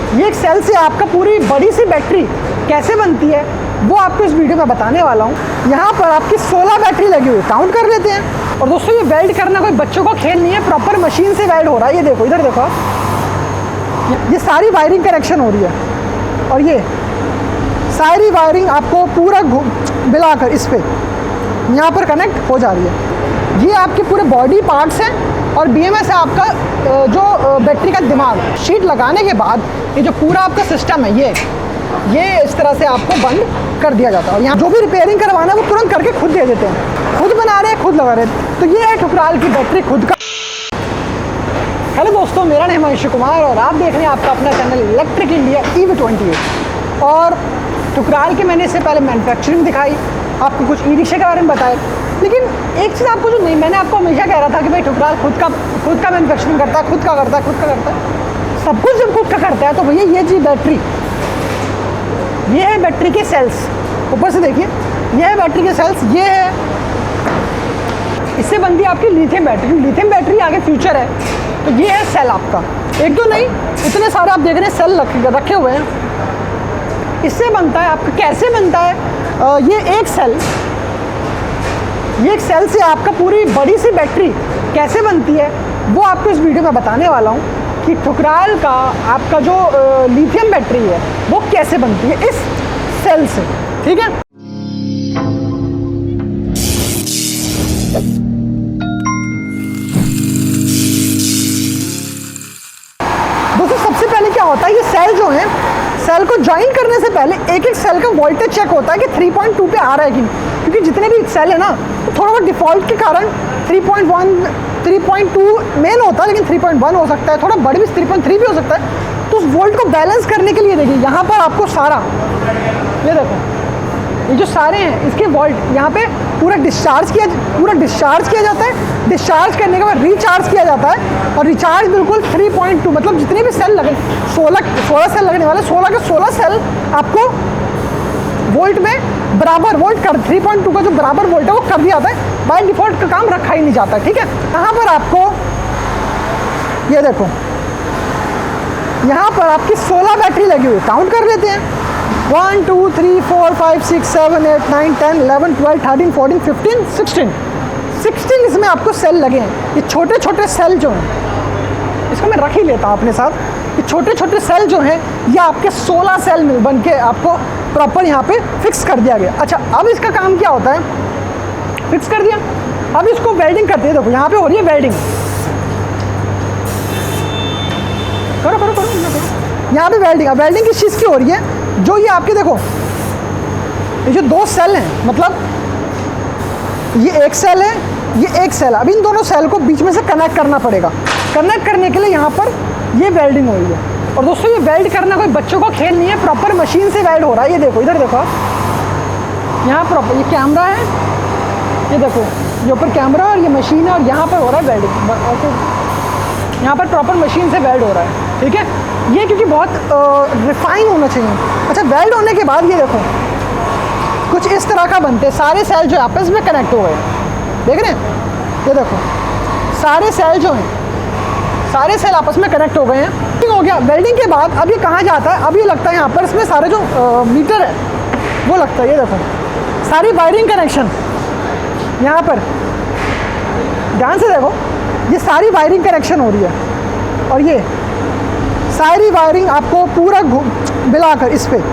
ये एक सेल से आपका पूरी बड़ी सी बैटरी कैसे बनती है वो आपको इस वीडियो में बताने वाला हूँ। यहाँ पर आपकी 16 बैटरी लगी हुई है, काउंट कर लेते हैं। और दोस्तों ये वेल्ड करना कोई बच्चों का खेल नहीं है, प्रॉपर मशीन से वेल्ड हो रहा है। ये देखो, इधर देखो, ये सारी वायरिंग कनेक्शन हो रही है और ये सारी वायरिंग आपको पूरा मिलाकर इस पर यहाँ पर कनेक्ट हो जा रही है। ये आपके पूरे बॉडी पार्ट्स हैं और BMS है आपका जो बैटरी का दिमाग। शीट लगाने के बाद ये जो पूरा आपका सिस्टम है ये इस तरह से आपको बंद कर दिया जाता है। और यहाँ जो भी रिपेयरिंग करवाना है वो तुरंत करके खुद दे देते हैं, खुद बना रहे हैं, खुद लगा रहे हैं। तो ये है ठुकराल की बैटरी खुद का। हेलो दोस्तों, मेरा नाम है अंशु कुमार और आप देख रहे हैं आपका अपना चैनल इलेक्ट्रिक इंडिया EV28। और ठुकराल के मैंने इससे पहले मैन्युफैक्चरिंग दिखाई, आपको कुछ ई-रिक्शा के बारे में बताया। लेकिन एक चीज़ आपको जो नहीं, मैंने आपको हमेशा कह रहा था कि भाई ठुकराल खुद का मैन्युफैक्चरिंग करता है, खुद का करता है। सब कुछ जब खुद का करता है तो भैया ये चीज़ बैटरी, ये है बैटरी के सेल्स। ऊपर से देखिए, ये है बैटरी के सेल्स। ये है, इससे बनती है आपकी लिथियम बैटरी। लिथियम बैटरी आगे फ्यूचर है। तो ये है सेल आपका, एक दो नहीं, इतने सारे आप देख रहे हैं सेल रखे हुए हैं। इससे बनता है आपका, कैसे बनता है ये एक सेल से आपका पूरी बड़ी सी बैटरी कैसे बनती है वो आपको इस वीडियो में बताने वाला हूँ कि ठुकराल का आपका जो लिथियम बैटरी है वो कैसे बनती है इस सेल से। ठीक है, दोस्तों सबसे पहले क्या होता है, ये सेल जो है, सेल को ज्वाइन करने से पहले एक एक सेल का वोल्टेज चेक होता है कि 3.2 पे आ रहा है कि नहीं। क्योंकि जितने भी सेल है ना, तो थोड़ा बहुत डिफ़ॉल्ट के कारण 3.1 3.2 मेन होता है, लेकिन 3.1 हो सकता है, थोड़ा बड़ी भी 3.3 भी हो सकता है। तो उस वोल्ट को बैलेंस करने के लिए देखिए, यहाँ पर आपको सारा, ये देखो, ये जो सारे हैं इसके वोल्ट यहाँ पे पूरा डिस्चार्ज किया जाता है। डिस्चार्ज करने के बाद रिचार्ज किया जाता है और रिचार्ज बिल्कुल 3.2, मतलब जितने भी सेल लगे, 16 सेल लगने वाले, 16 के 16 सेल आपको वोल्ट में बराबर वोल्ट कर, 3.2 का जो बराबर वोल्ट है वो कर दिया जाता है। बाय डिफ़ॉल्ट का काम रखा ही नहीं जाता। ठीक है, यहाँ पर आपको ये देखो, यहाँ पर आपकी 16 बैटरी लगी हुई, काउंट कर लेते हैं। 1 2 3 4 5 6 7 8 9 10 11 12 13 14 15 16 इसमें आपको सेल लगे हैं। ये छोटे छोटे सेल जो हैं, इसको मैं रख ही लेता हूँ अपने साथ। ये छोटे छोटे सेल जो हैं ये आपके 16 सेल में बन के आपको प्रॉपर यहाँ पे फिक्स कर दिया गया। अच्छा, अब इसका काम क्या होता है, फिक्स कर दिया, अब इसको वेल्डिंग करते हैं। देखो यहाँ पे हो रही है वेल्डिंग, करो यहाँ पे वेल्डिंग। अब वेल्डिंग किस चीज़ की हो रही है, जो ये आपके देखो, ये जो दो सेल हैं, मतलब ये एक सेल है, ये एक सेल है। अब इन दोनों सेल को बीच में से कनेक्ट करना पड़ेगा। कनेक्ट करने के लिए यहाँ पर ये वेल्डिंग हो रही है। और दोस्तों ये वेल्ड करना कोई बच्चों का खेल नहीं है, प्रॉपर मशीन से वेल्ड हो रहा है। ये देखो, इधर देखो, यहाँ प्रॉपर ये कैमरा है, ये देखो, ये ऊपर कैमरा और ये मशीन है और यहाँ पर हो रहा है वेल्डिंग। यहाँ पर प्रॉपर मशीन से वेल्ड हो रहा है। ठीक है, ये क्योंकि बहुत रिफाइन होना चाहिए। अच्छा, वेल्ड होने के बाद ये देखो कुछ इस तरह का बनते हैं, सारे सेल जो आपस में कनेक्ट हो गए, देख रहे हैं, ये देखो सारे सेल जो हैं, सारे सेल आपस में कनेक्ट हो गए हैं। हो गया वेल्डिंग के बाद अब ये कहाँ जाता है, अब ये लगता है यहाँ पर, इसमें सारे जो मीटर है वो लगता है। ये देखो सारी वायरिंग कनेक्शन यहाँ पर, ध्यान से देखो, ये सारी वायरिंग कनेक्शन हो रही है और ये सारी वायरिंग आपको पूरा मिलाकर इस पर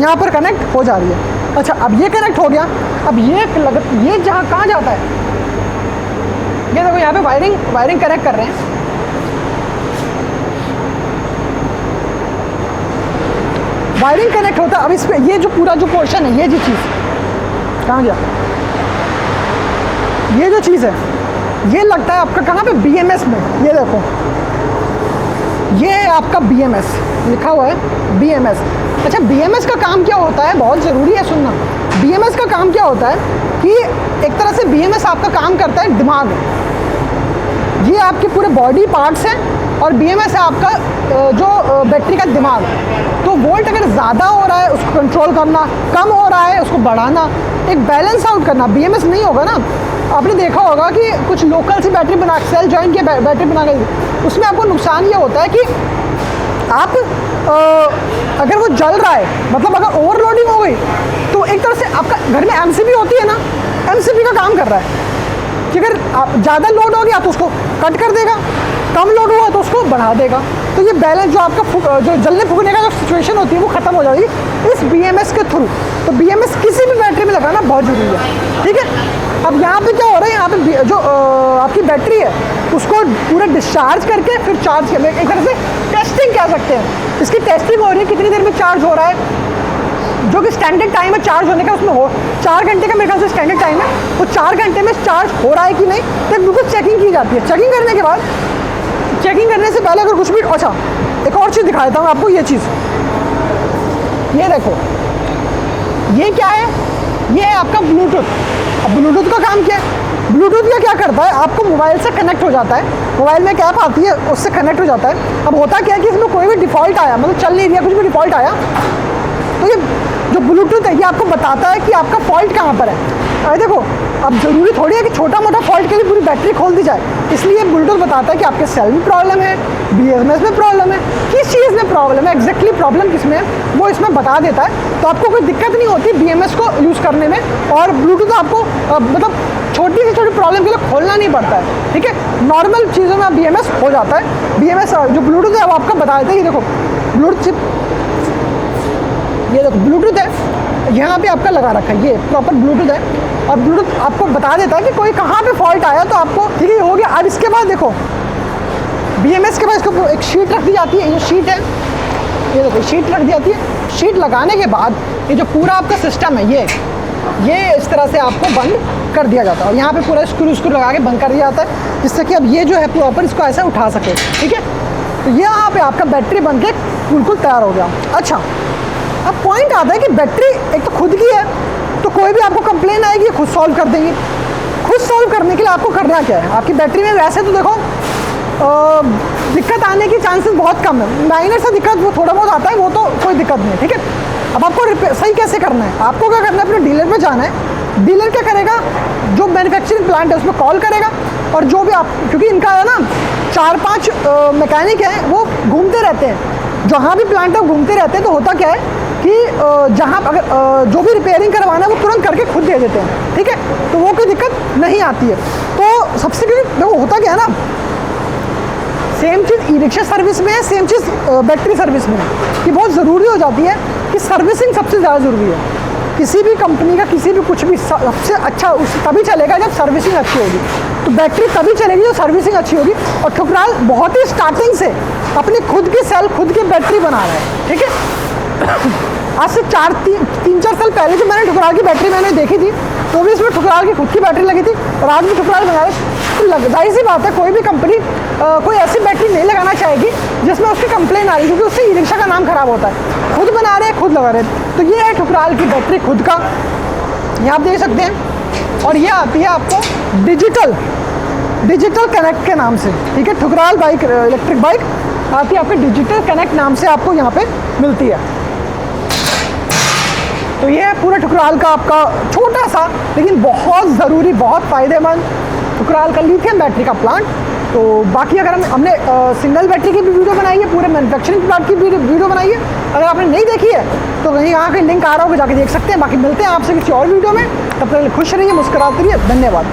यहाँ पर कनेक्ट हो जा रही है। अच्छा, अब ये कनेक्ट हो गया। अब ये जहाँ कहाँ जाता है, ये देखो यहाँ पे वायरिंग कनेक्ट कर रहे हैं। वायरिंग कनेक्ट होता है। अब इस पे ये जो पूरा जो पोर्शन है, ये जो चीज़ कहाँ गया, ये जो चीज़ है ये लगता है आपका कहाँ पे, BMS में। ये देखो, ये है आपका BMS, लिखा हुआ है BMS। अच्छा, BMS का काम क्या होता है, बहुत ज़रूरी है सुनना। BMS का काम क्या होता है कि एक तरह से BMS आपका काम करता है दिमाग। ये आपके पूरे बॉडी पार्ट्स हैं और BMS है आपका जो बैटरी का दिमाग। तो वोल्ट अगर ज़्यादा हो रहा है उसको कंट्रोल करना, कम हो रहा है उसको बढ़ाना, एक बैलेंस आउट करना। BMS नहीं होगा ना, आपने देखा होगा कि कुछ लोकल सी बैटरी बना, सेल जॉइन की बैटरी बना के, उसमें आपको नुकसान ये होता है कि आप अगर वो जल रहा है, मतलब अगर ओवरलोडिंग हो गई, तो एक तरह से आपका घर में एमसीबी होती है ना, एमसीबी का काम कर रहा है कि अगर आप ज़्यादा लोड हो गया तो उसको कट कर देगा, कम लोड हुआ तो उसको बढ़ा देगा। तो ये बैलेंस जो आपका जो जलने फूकने का जो सिचुएशन होती है वो ख़त्म हो जाएगी इस BMS के थ्रू। तो BMS किसी भी बैटरी में लगाना बहुत ज़रूरी है, ठीक है। अब यहाँ पे क्या हो रहा है, यहाँ पे जो आपकी बैटरी है उसको पूरा डिस्चार्ज करके फिर चार्ज करना, एक तरह से टेस्टिंग कह सकते हैं। इसकी टेस्टिंग हो रही है कितनी देर में चार्ज हो रहा है, जो कि स्टैंडर्ड टाइम है चार्ज होने का, उसमें हो 4 घंटे का मेरे ख्याल से स्टैंडर्ड टाइम है। वो 4 घंटे में चार्ज हो रहा है कि नहीं, तो बिल्कुल चेकिंग की जाती है। चेकिंग करने के बाद, चेकिंग करने से पहले अगर कुछ भी, अच्छा एक और चीज़ दिखा देता हूँ आपको। ये चीज़, ये देखो, ये क्या है, ये है आपका ब्लूटूथ। अब ब्लूटूथ का काम क्या है, ब्लूटूथ का क्या करता है, आपको मोबाइल से कनेक्ट हो जाता है, मोबाइल में एक ऐप आती है उससे कनेक्ट हो जाता है। अब होता क्या है कि इसमें कोई भी डिफ़ॉल्ट आया, मतलब चल नहीं रहा, कुछ भी डिफ़ॉल्ट आया, तो ये जो ब्लूटूथ है ये आपको बताता है कि आपका फॉल्ट कहाँ पर है। अरे देखो, अब ज़रूरी थोड़ी है कि छोटा मोटा फॉल्ट के लिए पूरी बैटरी खोल दी जाए, इसलिए ब्लूटूथ बताता है कि आपके सेल में प्रॉब्लम है, BMS में प्रॉब्लम है, किस चीज़ में प्रॉब्लम है, एग्जैक्टली प्रॉब्लम किस में है वो इसमें बता देता है। तो आपको कोई दिक्कत नहीं होती BMS को यूज़ करने में, और ब्लूटूथ आपको मतलब छोटी से छोटी प्रॉब्लम के लिए खोलना नहीं पड़ता है, ठीक है। नॉर्मल चीज़ों में BMS हो जाता है। BMS जो ब्लूटूथ है वो आपका बता देता है। ये देखो ब्लूटूथ चिप, ये देखो ब्लूटूथ है, यहाँ पे आपका लगा रखा है, ये प्रॉपर ब्लूटूथ है, और ब्लूटूथ आपको बता देता है कि कोई कहाँ पे फॉल्ट आया, तो आपको ठीक है हो गया। अब इसके बाद देखो BMS के बाद इसको एक शीट रख दी जाती है, ये शीट है, ये देखो शीट रख दी जाती है। शीट लगाने के बाद ये जो पूरा आपका सिस्टम है ये इस तरह से आपको बंद कर दिया जाता है, और यहाँ पे पूरा स्क्रू लगा के बंद कर दिया जाता है, जिससे कि अब ये जो है प्रॉपर इसको ऐसा उठा सके, ठीक है। तो यहाँ पे आपका बैटरी बन के बिल्कुल तैयार हो गया। अच्छा, अब पॉइंट आता है कि बैटरी एक तो खुद की है, तो कोई भी आपको कंप्लेन आएगी खुद सॉल्व कर देंगे। खुद सॉल्व करने के लिए आपको करना क्या है, आपकी बैटरी में वैसे तो देखो दिक्कत आने की चांसेस बहुत कम है, माइनर से दिक्कत वो थोड़ा बहुत आता है, वो तो कोई दिक्कत नहीं है, ठीक है। अब आपको सही कैसे करना है, आपको क्या करना है, अपने डीलर पे जाना है। डीलर क्या करेगा, जो मैन्युफैक्चरिंग प्लांट है उसमें कॉल करेगा, और जो भी आप, क्योंकि इनका है ना 4-5 मैकेनिक हैं, वो घूमते रहते हैं, जहाँ भी प्लांट है घूमते रहते हैं। तो होता क्या है कि जहाँ अगर जो भी रिपेयरिंग करवाना है वो तुरंत करके खुद दे देते हैं, ठीक है, तो वो कोई दिक्कत नहीं आती है। तो सबसे देखो होता क्या है ना, सेम चीज़ ई रिक्शा सर्विस में है, सेम चीज़ बैटरी सर्विस में है, कि बहुत ज़रूरी हो जाती है कि सर्विसिंग सबसे ज़्यादा ज़रूरी है। किसी भी कंपनी का किसी भी कुछ भी सबसे अच्छा तभी चलेगा जब सर्विसिंग अच्छी होगी, तो बैटरी तभी चलेगी जब सर्विसिंग अच्छी होगी। और ठुकराल बहुत ही स्टार्टिंग से अपनी खुद की सेल, खुद की बैटरी बना रहा है, ठीक है। आज से 3-4 साल पहले जो मैंने ठुकराल की बैटरी मैंने देखी थी, तो भी इसमें ठुकराल की खुद की बैटरी लगी थी, और आज भी ठुकराल बना रहे। तो जाहिर सी बात है कोई भी कंपनी कोई ऐसी बैटरी नहीं लगाना चाहेगी जिसमें उसकी कंप्लेन आ रही, क्योंकि उससे ई रिक्शा का नाम खराब होता है। खुद बना रहे हैं, खुद लगा रहे हैं। तो ये है ठुकराल की बैटरी खुद का, ये आप देख सकते हैं। और ये आती है आपको डिजिटल कनेक्ट के नाम से, ठीक है। ठुकराल बाइक, इलेक्ट्रिक बाइक आती है आपके डिजिटल कनेक्ट नाम से, आपको यहाँ पे मिलती है। तो ये है पूरा ठुकराल का आपका छोटा सा लेकिन बहुत ज़रूरी, बहुत फ़ायदेमंद ठुकराल का लिथियम बैटरी का प्लांट। तो बाकी अगर हमने सिंगल बैटरी की भी वीडियो बनाई है, पूरे मैन्युफैक्चरिंग प्लांट की वीडियो बनाई है, अगर आपने नहीं देखी है तो कहीं यहाँ के लिंक आ रहा होगा, जाके देख सकते हैं। बाकी मिलते हैं आपसे किसी और वीडियो में, तब तक खुश रहिए, मुस्कुराते रहिए, धन्यवाद।